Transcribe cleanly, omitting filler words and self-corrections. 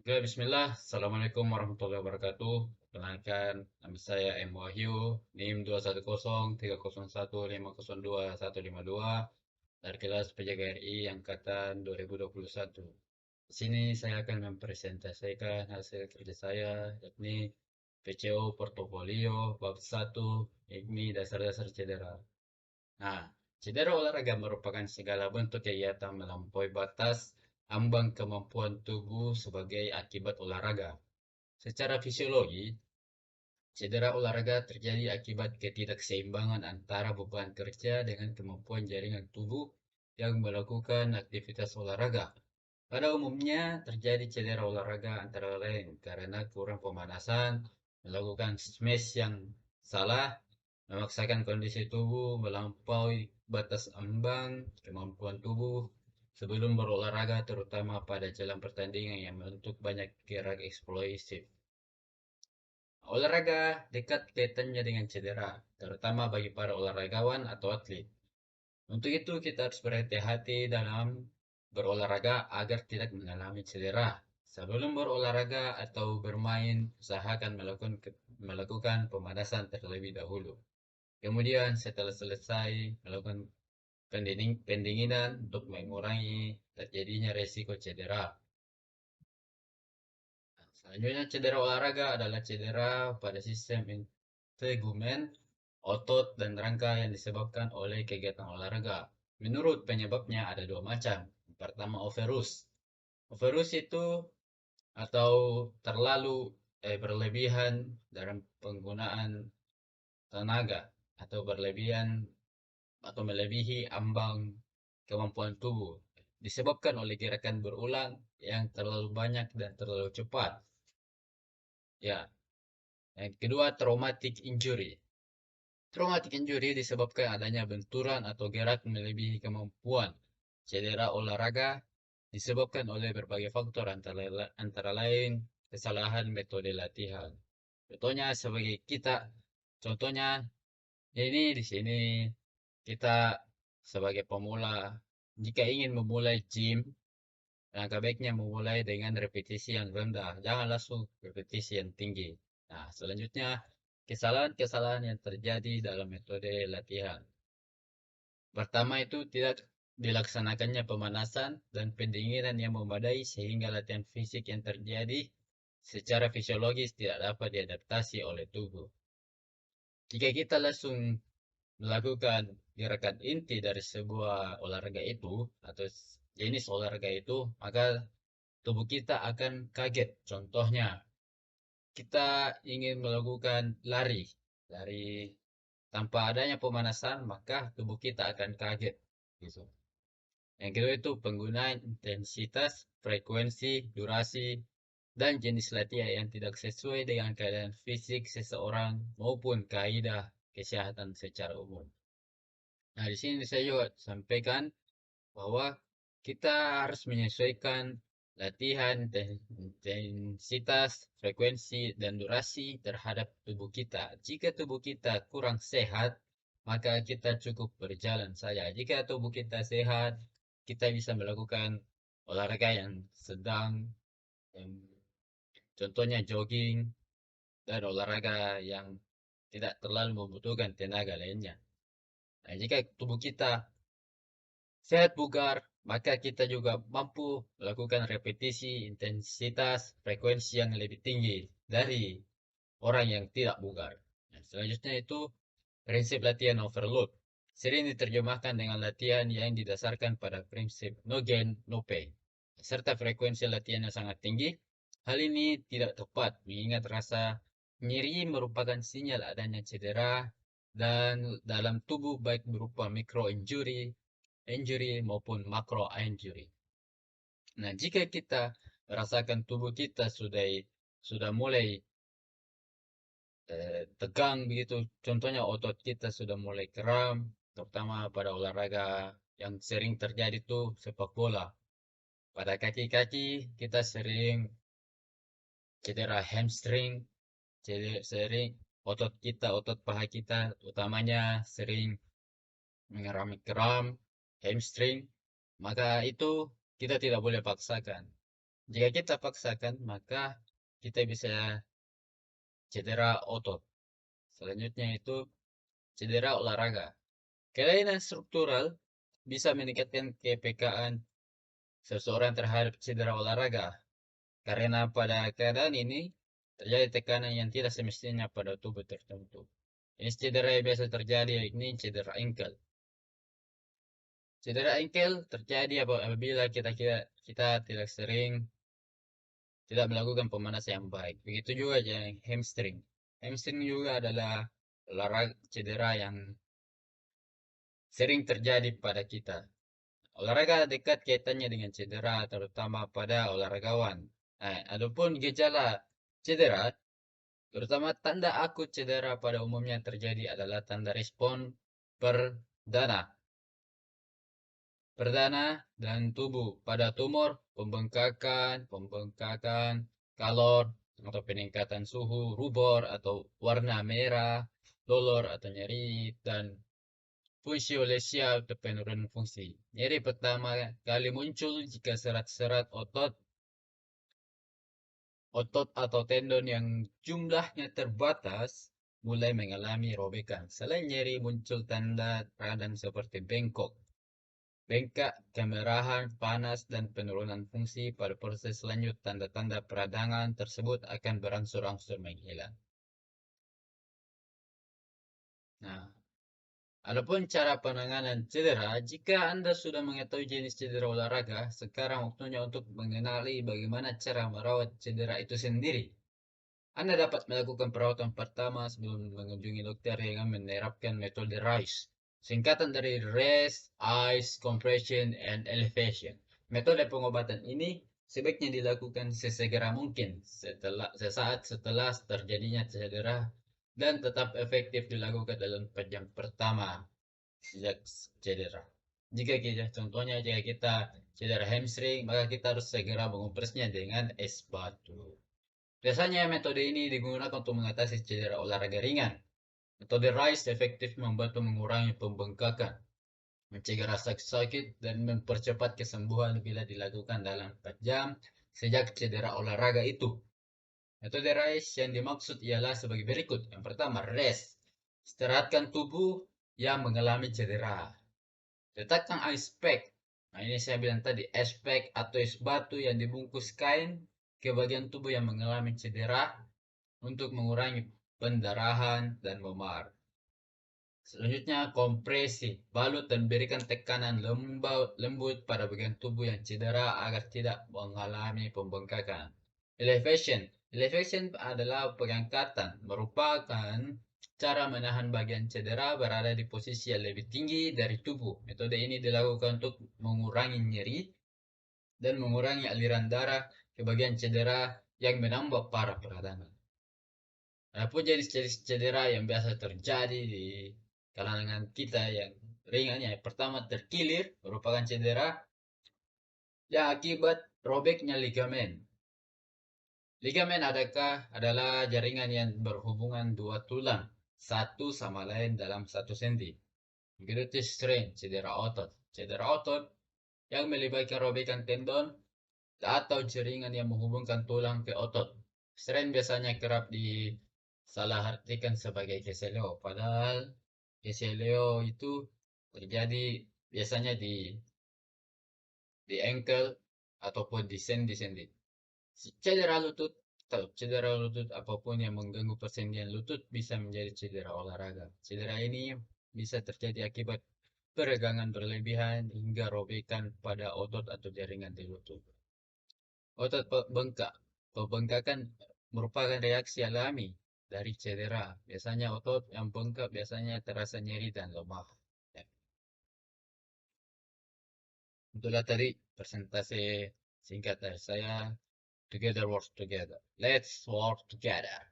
Oke, bismillah. Assalamualaikum warahmatullahi wabarakatuh. Perkenalkan, nama saya M. Wahyu, NIM 210301502 dari kelas PJKRI angkatan 2021. Di sini saya akan mempresentasikan hasil kerja saya, yakni PCO Portofolio Bab 1, yakni dasar-dasar cedera. Nah, cedera olahraga merupakan segala bentuk kegiatan melampaui batas ambang kemampuan tubuh sebagai akibat olahraga. Secara fisiologi, cedera olahraga terjadi akibat ketidakseimbangan antara beban kerja dengan kemampuan jaringan tubuh yang melakukan aktivitas olahraga. Pada umumnya, terjadi cedera olahraga antara lain karena kurang pemanasan, melakukan smash yang salah, memaksakan kondisi tubuh melampaui batas ambang kemampuan tubuh sebelum berolahraga, terutama pada jalan pertandingan yang membentuk banyak gerak eksplosif. Olahraga dekat kaitannya dengan cedera, terutama bagi para olahragawan atau atlet. Untuk itu, kita harus berhati-hati dalam berolahraga agar tidak mengalami cedera. Sebelum berolahraga atau bermain, usahakan melakukan pemanasan terlebih dahulu. Kemudian, setelah selesai, melakukan pendinginan untuk mengurangi terjadinya resiko cedera. Selanjutnya, cedera olahraga adalah cedera pada sistem integumen, otot, dan rangka yang disebabkan oleh kegiatan olahraga. Menurut penyebabnya ada dua macam. Pertama, overuse. Overuse itu atau terlalu berlebihan dalam penggunaan tenaga atau berlebihan atau melebihi ambang kemampuan tubuh disebabkan oleh gerakan berulang yang terlalu banyak dan terlalu cepat. Ya, yang kedua, traumatic injury. Traumatic injury disebabkan adanya benturan atau gerak melebihi kemampuan. Cedera olahraga disebabkan oleh berbagai faktor antara lain kesalahan metode latihan. Contohnya ini di sini kita sebagai pemula, jika ingin memulai gym, langkah baiknya memulai dengan repetisi yang rendah, jangan langsung repetisi yang tinggi. Nah, selanjutnya kesalahan-kesalahan yang terjadi dalam metode latihan. Pertama itu tidak dilaksanakannya pemanasan dan pendinginan yang memadai sehingga latihan fisik yang terjadi secara fisiologis tidak dapat diadaptasi oleh tubuh. Jika kita langsung melakukan gerakan inti dari sebuah olahraga itu atau jenis olahraga itu, maka tubuh kita akan kaget. Contohnya, kita ingin melakukan lari, lari tanpa adanya pemanasan, maka tubuh kita akan kaget. Gitu. Yang kedua itu penggunaan intensitas, frekuensi, durasi, dan jenis latihan yang tidak sesuai dengan keadaan fisik seseorang maupun kaidah kesehatan secara umum. Nah, di sini saya juga sampaikan bahwa kita harus menyesuaikan latihan, intensitas, frekuensi, dan durasi terhadap tubuh kita. Jika tubuh kita kurang sehat, maka kita cukup berjalan saja. Jika tubuh kita sehat, kita bisa melakukan olahraga yang sedang, yang contohnya jogging, dan olahraga yang tidak terlalu membutuhkan tenaga lainnya. Nah, jika tubuh kita sehat bugar, maka kita juga mampu melakukan repetisi, intensitas, frekuensi yang lebih tinggi dari orang yang tidak bugar. Nah, selanjutnya itu prinsip latihan overload. Sering diterjemahkan dengan latihan yang didasarkan pada prinsip no gain, no pay. Serta frekuensi latihan yang sangat tinggi. Hal ini tidak tepat mengingat rasa nyeri merupakan sinyal adanya cedera dan dalam tubuh baik berupa micro injury maupun macro injury. Nah, jika kita merasakan tubuh kita sudah mulai tegang begitu, contohnya otot kita sudah mulai kram, terutama pada olahraga yang sering terjadi tuh sepak bola. Pada kaki-kaki kita sering cedera hamstring, sering otot paha kita utamanya sering mengalami kram, hamstring, maka itu kita tidak boleh paksakan. Jika kita paksakan, maka kita bisa cedera otot. Selanjutnya itu cedera olahraga. Kelainan struktural bisa meningkatkan kepekaan seseorang terhadap cedera olahraga. Karena pada keadaan ini terjadi tekanan yang tidak semestinya pada tubuh tertentu. Ini cedera yang biasa terjadi, yakni cedera ankle. Cedera ankle terjadi apabila kita tidak sering tidak melakukan pemanasan yang baik. Begitu juga yang hamstring. Hamstring juga adalah olahraga cedera yang sering terjadi pada kita. Olahraga dekat kaitannya dengan cedera, terutama pada olahragawan. Nah, adapun gejala cedera, terutama tanda akut cedera pada umumnya terjadi adalah tanda respon perdana. Perdana dan tubuh pada tumor, pembengkakan, kalor, atau peningkatan suhu, rubor atau warna merah, dolor atau nyeri, dan funsiolesia atau penurunan fungsi. Nyeri pertama kali muncul jika serat-serat otot atau tendon yang jumlahnya terbatas mulai mengalami robekan. Selain nyeri muncul tanda radang seperti bengkak, kemerahan, panas, dan penurunan fungsi. Pada proses lanjut, tanda-tanda peradangan tersebut akan berangsur-angsur menghilang. Nah, adapun cara penanganan cedera, jika Anda sudah mengetahui jenis cedera olahraga, sekarang waktunya untuk mengenali bagaimana cara merawat cedera itu sendiri. Anda dapat melakukan perawatan pertama sebelum mengunjungi dokter dengan menerapkan metode RICE. Singkatan dari Rest, Ice, Compression, and Elevation. Metode pengobatan ini sebaiknya dilakukan sesegera mungkin sesaat setelah terjadinya cedera dan tetap efektif dilakukan dalam 4 jam pertama sejak cedera. Contohnya jika kita cedera hamstring, maka kita harus segera mengompresnya dengan es batu. Biasanya metode ini digunakan untuk mengatasi cedera olahraga ringan. Metode RICE efektif membantu mengurangi pembengkakan, mencegah rasa sakit, dan mempercepat kesembuhan bila dilakukan dalam 4 jam sejak cedera olahraga itu. Metode RICE yang dimaksud ialah sebagai berikut. Yang pertama, rest. Istirahatkan tubuh yang mengalami cedera. Letakkan ice pack. Nah, ini saya bilang tadi, ice pack atau es batu yang dibungkus kain ke bagian tubuh yang mengalami cedera untuk mengurangi pendarahan dan memar. Selanjutnya, kompresi. Balut dan berikan tekanan lembut pada bagian tubuh yang cedera agar tidak mengalami pembengkakan. Elevation. Elevation adalah pengangkatan, merupakan cara menahan bagian cedera berada di posisi yang lebih tinggi dari tubuh. Metode ini dilakukan untuk mengurangi nyeri dan mengurangi aliran darah ke bagian cedera yang menambah parah peradangan. Adapun jenis-jenis cedera yang biasa terjadi di kalangan kita yang ringan, yang pertama terkilir, merupakan cedera yang akibat robeknya ligamen. Ligamen adalah jaringan yang berhubungan dua tulang, satu sama lain dalam 1 senti. Begitu itu strain, cedera otot. Cedera otot yang melibatkan robekan tendon atau jaringan yang menghubungkan tulang ke otot. Strain biasanya kerap disalah artikan sebagai keseleo, padahal keseleo itu terjadi biasanya di ankle ataupun di sendi-sendi. Cedera lutut apapun yang mengganggu persendian lutut bisa menjadi cedera olahraga. Cedera ini bisa terjadi akibat peregangan berlebihan hingga robekan pada otot atau jaringan di lutut. Otot bengkak. Pembengkakan merupakan reaksi alami dari cedera. Biasanya otot yang bengkak biasanya terasa nyeri dan lemah. Ya, itulah tadi presentasi singkat dari saya. Together work together. Let's work together.